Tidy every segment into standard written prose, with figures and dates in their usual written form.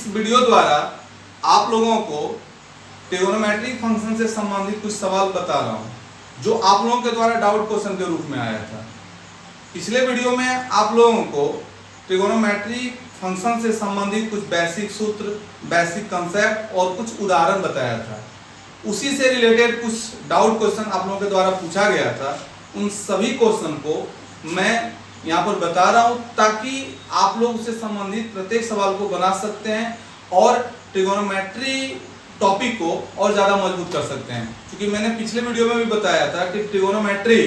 Video द्वारा आप लोगों को ट्रिगोनोमेट्रिक फंक्शन से संबंधित कुछ सवाल बता रहा हूं जो आप लोगों के द्वारा डाउट क्वेश्चन के रूप में आया था। पिछले वीडियो में आप लोगों को ट्रिगोनोमेट्रिक फंक्शन से संबंधित कुछ बेसिक सूत्र, बेसिक कंसेप्ट और कुछ उदाहरण बताया था। उसी से रिलेटेड कुछ डाउट क्वेश्चन आप लोगों के द्वारा पूछा गया था। उन सभी क्वेश्चन को मैं यहाँ पर बता रहा हूँ ताकि आप लोग उससे संबंधित प्रत्येक सवाल को बना सकते हैं और ट्रिगोनोमेट्री टॉपिक को और ज़्यादा मजबूत कर सकते हैं। क्योंकि मैंने पिछले वीडियो में भी बताया था कि ट्रिगोनोमेट्री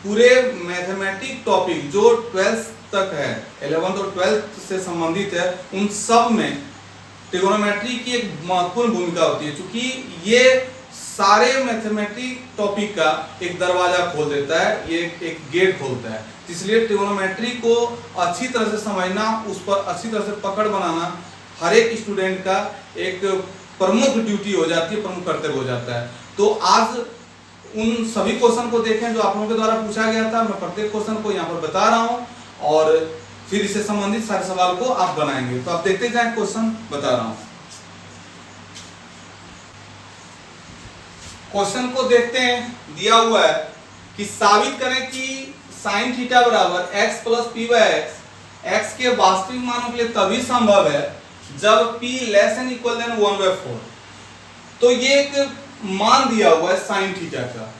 पूरे मैथमेटिक टॉपिक जो 12th तक है, 11th और 12th से संबंधित है, उन सब में ट्रिगोनोमेट्री की एक महत्वपूर्ण भूमिका होती है। क्योंकि ये सारे मैथमेटिक टॉपिक का एक दरवाजा खोल देता है, ये एक गेट खोलता है। इसलिए ट्रिगोनोमेट्री को अच्छी तरह से समझना, उस पर अच्छी तरह से पकड़ बनाना हर एक स्टूडेंट का एक प्रमुख ड्यूटी हो जाती है, प्रमुख कर्तव्य हो जाता है। तो आज उन सभी क्वेश्चन को देखें जो आप लोगों के द्वारा पूछा गया था। मैं प्रत्येक क्वेश्चन को यहाँ पर बता रहा हूँ और फिर इससे संबंधित सारे सवाल को आप बनाएंगे। तो आप देखते जाएं, क्वेश्चन बता रहा हूँ। क्वेश्चन को देखते हैं। दिया हुआ है कि साबित करें कि साइन थीटा बराबर x plus P by x के वास्तविक मानों के लिए तभी संभव है जब p less and equal than 1/4। तो ये एक मान दिया हुआ है साइन थीटा का,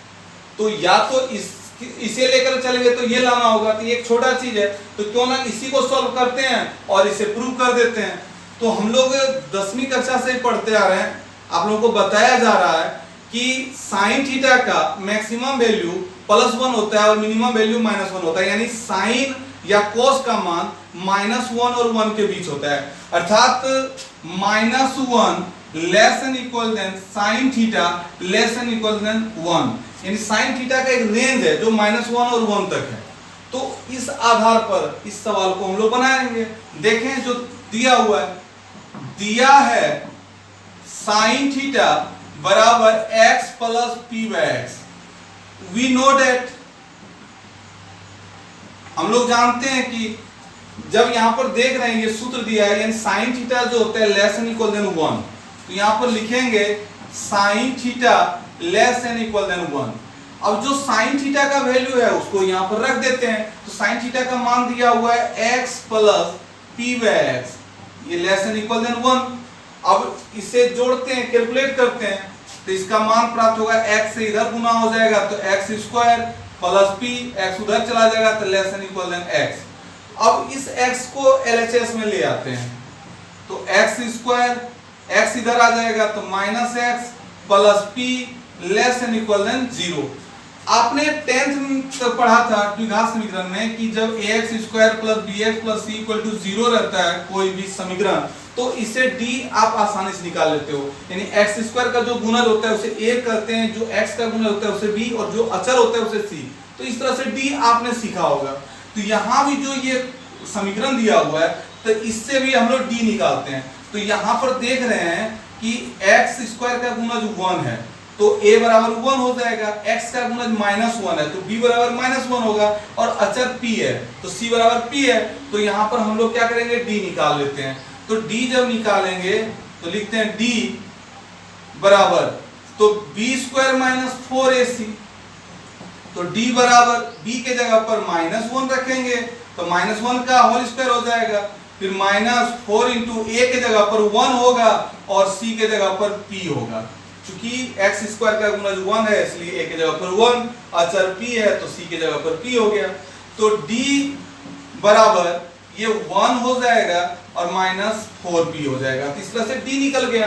तो या तो इसे लेकर चलेंगे तो ये लाना होगा। तो ये एक छोटा चीज है, तो क्यों ना इसी को सॉल्व करते हैं और इसे प्रूव कर देते हैं। तो हम लोग 10वीं कक्षा से ही पढ़ते आ रहे हैं, आप लोगों को बताया जा रहा है कि साइन थीटा का मैक्सिमम वैल्यू +1 होता है और मिनिमम वैल्यू -1 होता है। यानी साइन या कोस का मान -1 और 1 के बीच होता है। अर्थात -1 less and equal than sine theta less and equal than 1। यानी साइन थीटा का एक रेंज है जो -1 और 1 तक है। तो इस आधार पर इस सवाल को हम लोग बनाएंगे। देखें जो दिया हुआ है, दिया है साइन थीटा बराबर x plus P by X. We know that, हम लोग जानते हैं कि जब यहां पर देख रहे हैं ये सूत्र दिया है, यानी साइन थीटा जो होता है लेस एन इक्वल देन 1, तो यहां पर लिखेंगे sine theta less and equal than 1। अब जो साइन थीटा का वैल्यू है उसको यहां पर रख देते हैं। तो साइन थीटा का मान दिया हुआ है x plus P by x, ये लेस एन इक्वल देन 1। अब इसे जोड़ते हैं, कैलकुलेट करते हैं, तो इसका मान प्राप्त होगा x से इधर गुना हो जाएगा तो x² प्लस p, x उधर चला जाएगा तो less and equal than x। अब इस x को LHS में ले आते हैं तो x² x इधर आ जाएगा तो -x plus p less and equal than 0। आपने 10th तक पढ़ा था द्विघात समीकरण में कि जब ax² plus bx plus c equal to 0 रहता है कोई भी समीकरण, तो इसे d आप आसानी से निकाल लेते हो। यानी x² का जो गुणज होता है उसे a करते हैं, जो x का गुणज होता है उसे b और जो अचर होता है उसे c। तो इस तरह से d आपने सीखा होगा। तो यहाँ भी जो ये समीकरण दिया हुआ है तो इससे भी हम लोग d निकालते हैं। तो यहाँ पर देख रहे हैं कि x² का गुणज 1 है तो a बराबर 1 हो जाएगा, x का गुणज -1 है तो b बराबर -1 होगा और अचर p है तो c बराबर p है। तो यहाँ पर हम लोग क्या करेंगे, d निकाल लेते हैं। तो d जब निकालेंगे तो लिखते हैं d बराबर, तो b² -4ac, तो d बराबर b के जगह पर -1 रखेंगे तो -1 का होल स्क्वायर हो जाएगा, फिर -4 इंटू a के जगह पर 1 होगा और c के जगह पर p होगा। चूंकि x² का गुणज 1 है इसलिए a के जगह पर 1, अचर p है तो c के जगह पर p हो गया। तो d बराबर ये 1 हो जाएगा और -4p हो जाएगा। तो इस तरह से d निकल गया।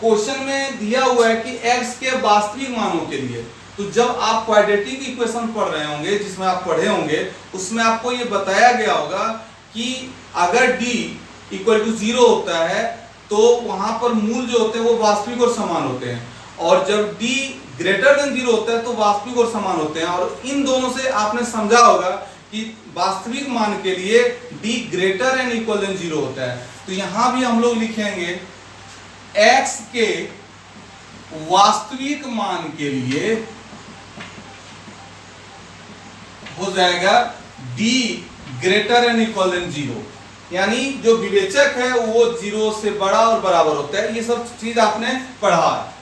क्वेश्चन में दिया हुआ है कि x के वास्तविक मानों के लिए, तो जब आप क्वाड्रेटिक इक्वेशन पढ़ रहे होंगे, जिसमें आप पढ़े होंगे, उसमें आपको ये बताया गया होगा कि अगर d इक्वल टू 0 होता है तो वहां पर मूल जो होते हैं वो वास्तविक और समान होते हैं, और जब d ग्रेटर देन 0 होता है तो वास्तविक और समान होते हैं। और इन दोनों से आपने समझा होगा कि वास्तविक मान के लिए d greater and equal than 0 होता है। तो यहां भी हम लोग लिखेंगे x के वास्तविक मान के लिए हो जाएगा d greater and equal than 0। यानी जो विवेचक है वो 0 से बड़ा और बराबर होता है। ये सब चीज आपने पढ़ा है।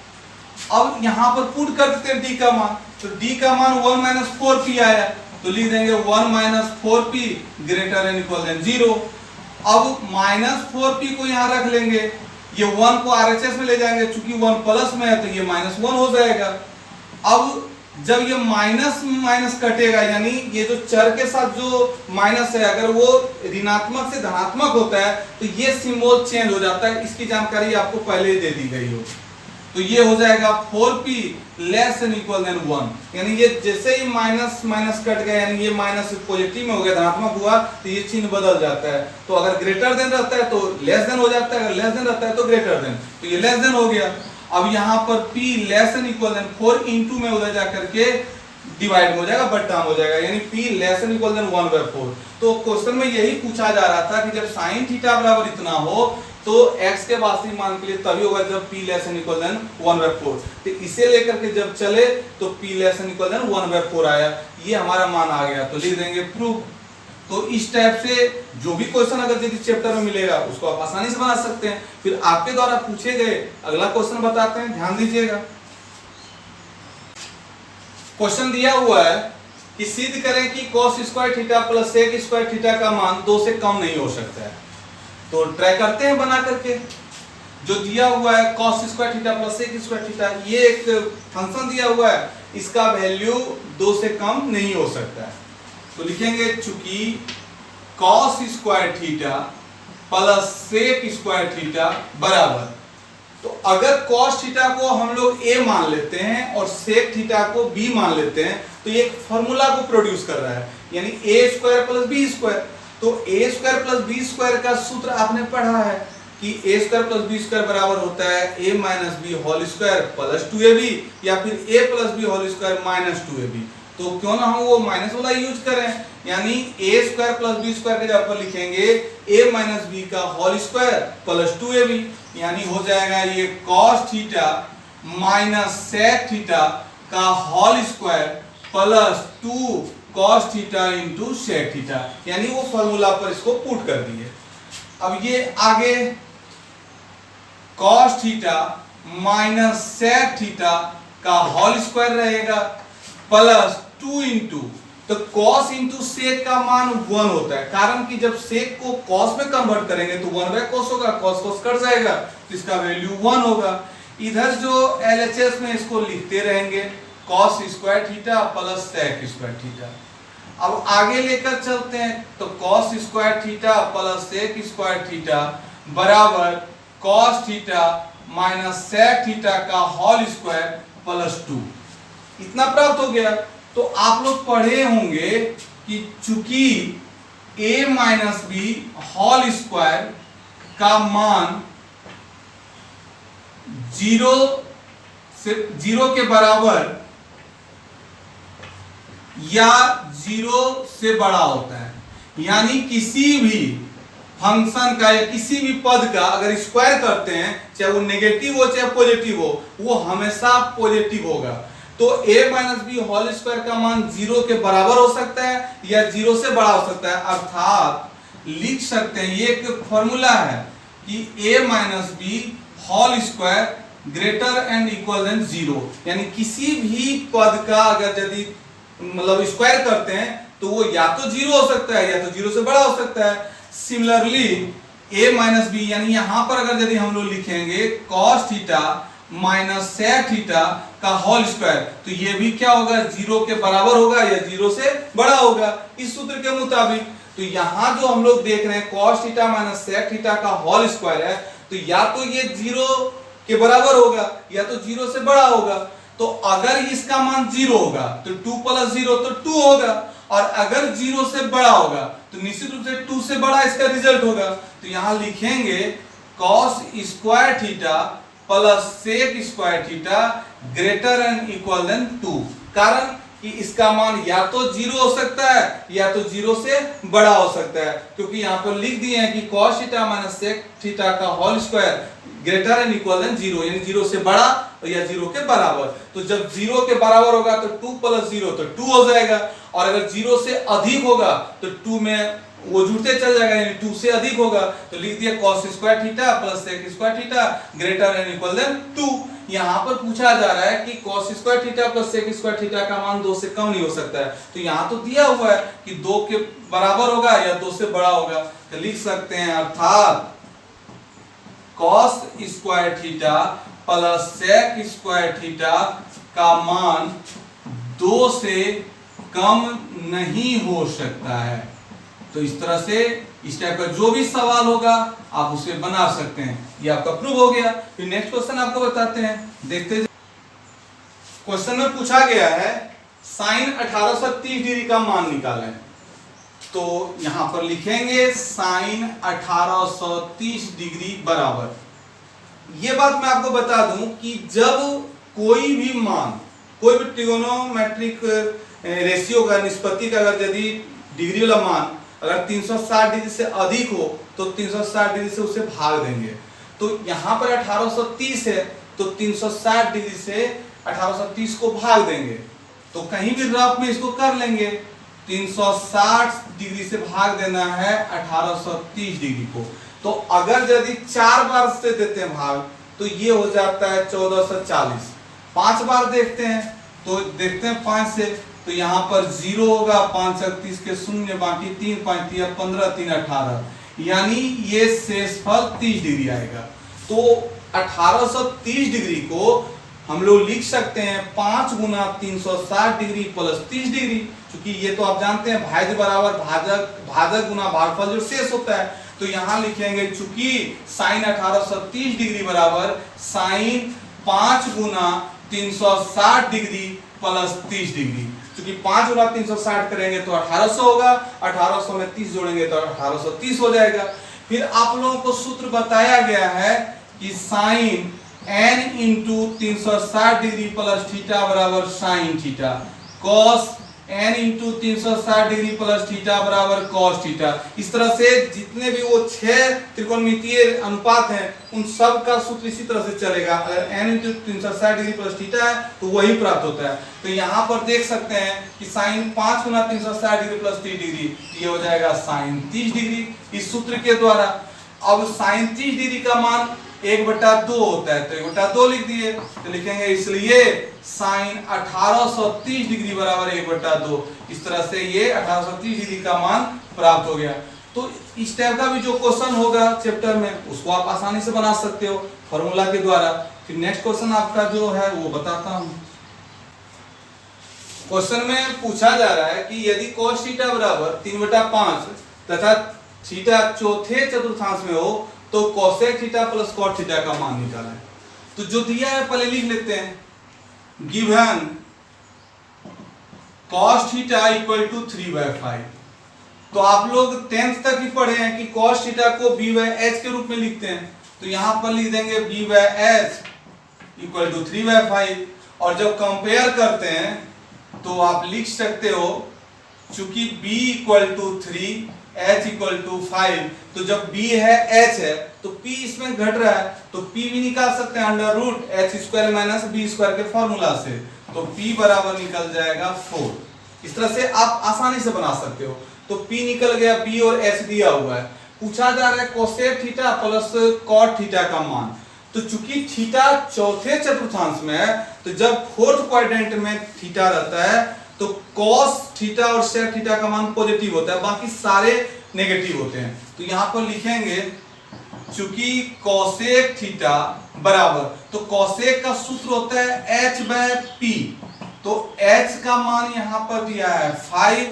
अब यहां पर पुट कर देते हैं डी का मान, तो डी का मान 1 - 4p आया, तो लिख देंगे 1 - 4p greater N equal than 0। अब -4p को यहां रख लेंगे, ये 1 को RHS में ले जाएंगे, चूंकि 1 प्लस में है तो ये -1 हो जाएगा। अब जब ये माइनस माइनस कटेगा, यानी ये जो चर के साथ जो माइनस है अगर वो ऋणात्मक से धनात्मक होता है तो ये सिंबल चेंज हो जाता है। इसकी जानकारी आपको पहले ही दे दी गई हो। तो ये हो जाएगा 4p less and equal than 1, यानी ये जैसे ही माइनस माइनस कट गया, यानी ये माइनस पॉजिटिव में हो गया, धनात्मक हुआ, तो ये चिन्ह बदल जाता है। तो अगर ग्रेटर देन रहता है तो लेस देन हो जाता है, अगर लेस देन रहता है तो ग्रेटर देन, तो ये लेस देन हो गया। अब यहाँ पर p less and equal than 4 into में उधर जाकर के डिवाइड हो जाएगा, बट्टा हो जाएगा, यानी p less and equal than 1/4। तो क्वेश्चन में यही पूछा जा रहा था कि जब sin थीटा बराबर इतना हो तो x के वास्तविक मान के लिए तभी होगा जब p less and equal than 1/4। तो इसे लेकर के जब चले तो p less and equal than 1/4 आया, ये हमारा मान आ गया, तो लिख देंगे प्रूव। तो इस टाइप से जो भी क्वेश्चन अगर यदि चैप्टर में मिलेगा उसको आप आसानी से बना सकते हैं। फिर आपके द्वारा पूछे गए अगला क्वेश्चन बताते हैं, ध्यान दीजिएगा। क्वेश्चन दिया हुआ है कि सिद्ध करें कि cos square theta plus sec square theta का मान 2 से कम नहीं हो सकता है। तो ट्राई करते हैं बना करके। जो दिया हुआ है cos square theta plus sec square theta, ये एक फंक्शन दिया हुआ है, इसका वैल्यू 2 से कम नहीं हो सकता है। तो लिखेंगे चूंकि cos square theta plus sec square theta बराबर, तो अगर cos थीटा को हम लोग a मान लेते हैं और sec थीटा को b मान लेते हैं तो ये फॉर्मूला को प्रोड्यूस कर रहा है, यानी a square plus b square. तो a square plus b square का सूत्र आपने पढ़ा है कि a square plus b square बराबर होता है a minus b whole square plus 2ab, या फिर a plus b whole square minus 2ab। तो क्यों ना हम वो माइनस वाला यूज करें, यानी a square plus b square के जगह पर लिखेंगे a माइनस b का होल स्क्वायर प्लस 2ab, यानी हो जाएगा ये cos theta minus sec theta का whole square plus 2 cos theta into sec theta, यानी वो फॉर्मूला पर इसको पुट कर दिए। अब ये आगे cos theta minus sec theta का होल स्क्वायर रहेगा प्लस 2 इंटू, तो cos इंटू sec का मान 1 होता है, कारण कि जब sec को cos में कन्वर्ट करेंगे तो 1/cos होगा, cos cos कट जाएगा तो इसका वैल्यू 1 होगा। इधर जो LHS में इसको लिखते रहेंगे cos square theta plus sec square theta. अब आगे लेकर चलते हैं, तो cos square theta plus sec square theta बराबर cos theta minus sec theta का होल स्क्वायर प्लस 2, इतना प्राप्त हो गया। तो आप लोग पढ़े होंगे कि चूंकि a minus b whole square का मान 0 के बराबर या 0 से बड़ा होता है, यानी किसी भी फंक्शन का या किसी भी पद का अगर स्क्वायर करते हैं, चाहे वो नेगेटिव हो चाहे पॉजिटिव हो, वो हमेशा पॉजिटिव होगा। तो a minus B whole square का मान 0 के बराबर हो सकता है या 0 से बड़ा हो सकता है, अर्थात लिख सकते हैं, ये एक फॉर्मूला है कि a minus B whole square greater and equal than 0, यानी किसी भी पद का अगर यदि मतलब स्क्वायर करते हैं तो वो या तो 0 हो सकता है या तो 0 से बड़ा हो सकता है। सिमिलरली a माइनस बी, यानी यहां पर अगर यदि हम लोग लिखेंगे cos theta minus sec theta का होल स्क्वायर, तो ये भी क्या होगा, 0 के बराबर होगा या 0 से बड़ा होगा इस सूत्र के मुताबिक। तो यहाँ जो हम लोग देख रहे हैं cos theta minus sec theta का होल स्क्वायर है, तो या तो ये 0 के बराबर होगा या तो 0 से बड़ा होगा। तो अगर इसका मान 0 होगा तो 2 प्लस 0 तो 2 होगा, और अगर 0 से बड़ा होगा तो निश्चित रूप से 2 से बड़ा इसका रिजल्ट होगा। तो यहाँ लिखेंगे cos square theta plus sec square theta greater and equal than 2, कारण कि इसका मान या तो 0 हो सकता है या तो 0 से बड़ा हो सकता है, क्योंकि यहाँ पर लिख दिए हैं कि cos theta minus sec theta का whole square greater and equal than 0, यानी 0 से बड़ा या 0 के बराबर। तो जब 0 के बराबर होगा तो 2 प्लस 0 तो 2 हो जाएगा, और अगर 0 से अधिक होगा तो 2 में वो जुड़ते चल जाएगा, यानी 2 से अधिक होगा तो लिख दिया cos square theta plus sec square theta greater and equal than 2। यहाँ पर पूछा जा रहा है कि cos square theta plus sec square theta का मान 2 से कम नहीं हो सकता है, तो यहाँ तो दिया हुआ है कि 2 के बराबर होगा या 2 से बड़ा होगा, तो लिख सकते हैं अर्थात cos square theta plus sec square theta का मान 2 से कम नहीं हो सकता है। तो इस तरह से इस टाइप का जो भी सवाल होगा आप उसे बना सकते हैं। ये आपका प्रूव हो गया। फिर नेक्स्ट क्वेश्चन आपको बताते हैं, देखते हैं। क्वेश्चन में पूछा गया है साइन 1830 डिग्री का मान निकालें। तो यहां पर लिखेंगे साइन 1830 डिग्री बराबर, ये बात मैं आपको बता दूं कि जब कोई भी मान, कोई भी ट्रिगोनोमेट्रिक रेशियो का, निष्पत्ति का अगर यदि डिग्री वाला मान अगर 360 डिग्री से अधिक हो तो 360 डिग्री से उसे भाग देंगे। तो यहाँ पर 1830 है तो 360 डिग्री से 1830 को भाग देंगे। तो कहीं भी रफ में इसको कर लेंगे, 360 डिग्री से भाग देना है 1830 डिग्री को। तो अगर यदि 4 बार से देते हैं भाग तो ये हो जाता है 1440। 5 बार देखते हैं तो देखते हैं 5 से, तो यहाँ पर 0 होगा, 5 30 के 0 बाकी 3 5 3 15 3 18, यानी ये शेषफल 30 डिग्री आएगा। तो 1830 डिग्री को हम लोग लिख सकते हैं 5 गुना 360 डिग्री प्लस 30 डिग्री, क्योंकि ये तो आप जानते हैं भाज्य बराबर भाजक, भाजक गुना भागफल जो शेष होता है। तो यहाँ लिखेंगे चूंकि साइन 1830 डिग्री बराबर साइन 5 गुना 360 डिग्री प्लस 30 डिग्री, क्योंकि 5 गुना 360 करेंगे तो 1800 होगा, 1800 में 30 जोड़ेंगे तो 1830 हो जाएगा। फिर आप लोगों को सूत्र बताया गया है कि sine n into 360 degree plus theta बराबर sine theta, cos n into 360 degree plus theta बराबर कॉस थीटा। इस तरह से जितने भी वो 6 त्रिकोणमितीय अनुपात हैं उन सब का सूत्र इसी तरह से चलेगा। अगर n into 360 degree plus theta है तो वही प्राप्त होता है। तो यहाँ पर देख सकते हैं कि साइन 5 गुना 360 डिग्री प्लस 30 डिग्री, ये हो जाएगा साइन 30 डिग्री इस सूत्र के द्वारा। अब साइन 30 डिग्री का मान 1/2 होता है, तो 1/2 लिख दिए, तो लिखेंगे इसलिए साइन 1830 डिग्री बराबर 1/2। इस तरह से ये 1830 डिग्री का मान प्राप्त हो गया। तो इस टाइप का भी जो क्वेश्चन होगा चैप्टर में उसको आप आसानी से बना सकते हो फॉर्मूला के द्वारा। फिर नेक्स्ट क्वेश्चन आपका जो है वो बताता हूं। क्वेश्चन में पूछा जा रहा है कि यदि cos थीटा बराबर 3/5 तथा थीटा चौथे चतुर्थांश में हो तो cosec theta plus cot theta का मान निकालें। तो जो दिया है पहले लिख लेते हैं, given cos theta equal to 3/5। तो आप लोग 10th तक ही पढ़े हैं कि cos थीटा को b/h के रूप में लिखते हैं, तो यहां पर लिख देंगे b/h इक्वल टू 3/5। और जब कंपेयर करते हैं तो आप लिख सकते हो, चूंकि b equal to 3 h equal to 5, तो जब b है h है तो p इसमें घट रहा है, तो p भी निकाल सकते हैं under root h square minus b square के फॉर्मूला से, तो p बराबर निकल जाएगा 4। इस तरह से आप आसानी से बना सकते हो। तो p निकल गया, b और h दिया हुआ है। पूछा जा रहा है cosec theta plus cot theta का मान। तो चूंकि थीटा चौथे चतुर्थांश में है तो जब फोर्थ क्वाड्रेंट में थीटा रहता है तो cos थीटा और sec थीटा का मान पॉजिटिव होता है, बाकी सारे नेगेटिव होते हैं। तो यहां पर लिखेंगे चूंकि कोसेक थीटा बराबर, तो कोसेक का सूत्र होता है h/p, तो h का मान यहां पर दिया है 5,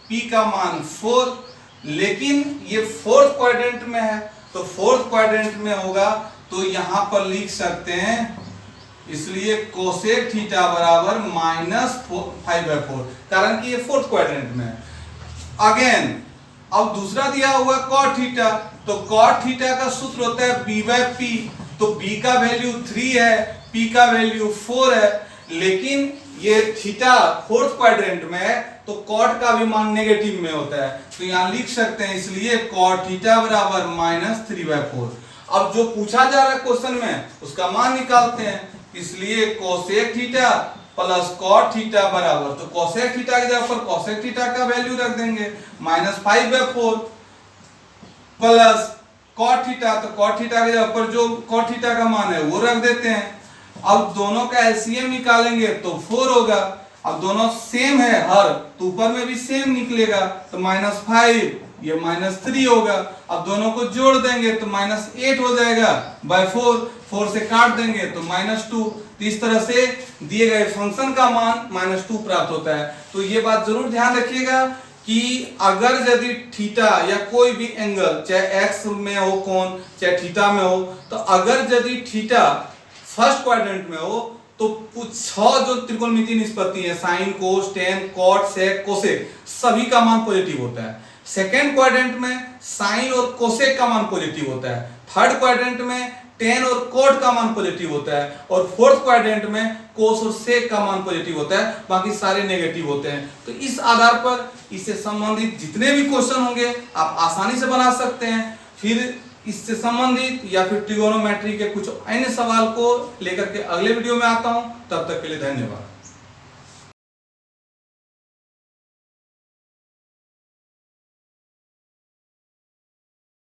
p का मान 4, लेकिन ये फोर्थ क्वाड्रेंट में है तो फोर्थ क्वाड्रेंट में होगा तो यहां पर लिख सकते हैं, इसलिए कोसेक थीटा बराबर -5/4, कारण कि ये फोर्थ क्वाड्रेंट में है। अगेन अब दूसरा दिया हुआ कॉट थीटा, तो कॉट थीटा का सूत्र होता है b/p, तो b का वैल्यू 3 है, p का वैल्यू 4 है, लेकिन ये थीटा फोर्थ क्वाड्रेंट में है तो कॉट का भी मान नेगेटिव में होता है, तो यहां लिख सकते हैं इसलिए कॉट थीटा बराबर -3/4। अब जो पूछा जा रहा है क्वेश्चन में उसका मान निकालते हैं, इसलिए cosec theta plus cot theta बराबर, तो कोसेक थीटा की जगह पर कोसेक थीटा का वैल्यू रख देंगे -5/4, प्लस cot थीटा, तो cot थीटा के ऊपर जो cot थीटा का मान है वो रख देते हैं। अब दोनों का एलसीएम निकालेंगे तो 4 होगा। अब दोनों सेम है हर, तो ऊपर में भी सेम निकलेगा, तो -5 ये -3 होगा। अब दोनों को जोड़ देंगे तो -8 हो जाएगा बाय 4 से काट देंगे तो -2। तो इस तरह से दिए गए फंक्शन का मान -2 प्राप्त होता है। तो ये बात जरूर ध्यान रखिएगा कि अगर यदि थीटा या कोई भी एंगल, चाहे एक्स में हो कोण, चाहे थीटा में हो, तो अगर यदि थीटा फर्स्ट क्वाड्रेंट में हो तो 6 जो त्रिकोणमितीय निष्पत्ति है, साइन, कोस, टेन, कॉट, सेक, कोसेक, सभी का मान पॉजिटिव होता है। सेकेंड क्वाड्रेंट में साइन और कोसेक का मान पॉजिटिव होता है। थर्ड क्वाड्रेंट में टेन और कोट का मान पॉजिटिव होता है। और फोर्थ क्वाड्रेंट में कोस और सेक का मान पॉजिटिव होता है, बाकी सारे नेगेटिव होते हैं। तो इस आधार पर इससे संबंधित जितने भी क्वेश्चन होंगे आप आसानी से बना सकते हैं। फिर इससे संबंधित या फिर ट्रिगोनोमेट्री के कुछ अन्य सवाल को लेकर के अगले वीडियो में आता हूं। तब तक के लिए धन्यवाद।